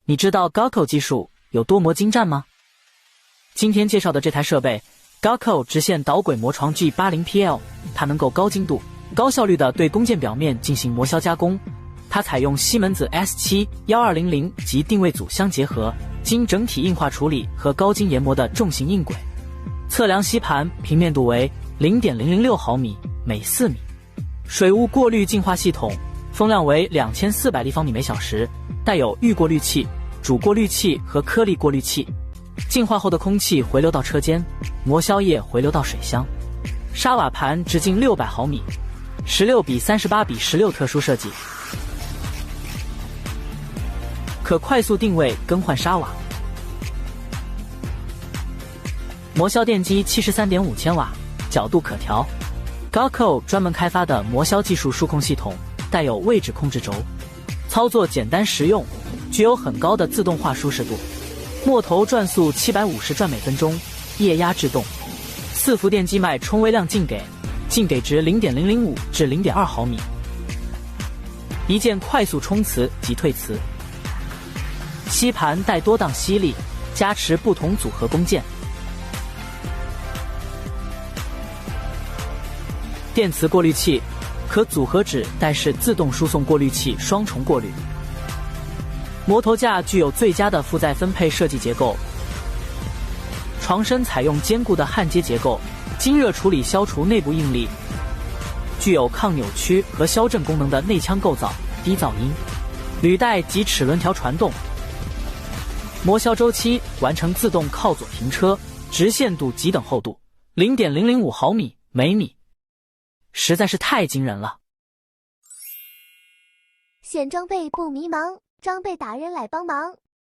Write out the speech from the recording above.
你知道 Galco 技术有多么精湛吗？今天介绍的这台设备 Galco 直线导轨磨床 G80PL， 它能够高精度、高效率地对工件表面进行磨削加工。它采用西门子 S7-1200及定位组相结合，经整体硬化处理和高精研磨的重型硬轨。测量吸盘平面度为 0.006 毫米每4米。水污过滤净化系统，风量为2400立方米每小时，带有预过滤器、主过滤器和颗粒过滤器。净化后的空气回流到车间，磨削液回流到水箱。砂瓦盘直径600毫米，16:38:16特殊设计，可快速定位更换砂瓦。磨削电机73.5千瓦，角度可调。Galco 专门开发的磨削技术数控系统带有位置控制轴，操作简单实用，具有很高的自动化舒适度。磨头转速750转每分钟，液压制动。4伏电机脉冲微量净给值 0.005 至 0.2 毫米。一键快速冲磁及退磁。吸盘带多档吸力，加持不同组合工件。电磁过滤器可组合指带式自动输送过滤器双重过滤。磨头架具有最佳的负载分配设计结构，床身采用坚固的焊接结构，经热处理消除内部应力，具有抗扭曲和消震功能的内腔构造，低噪音。履带及齿轮条传动。磨削周期完成自动靠左停车，直线度及等厚度 0.005 毫米每米，实在是太惊人了。选装备不迷茫，装备达人来帮忙。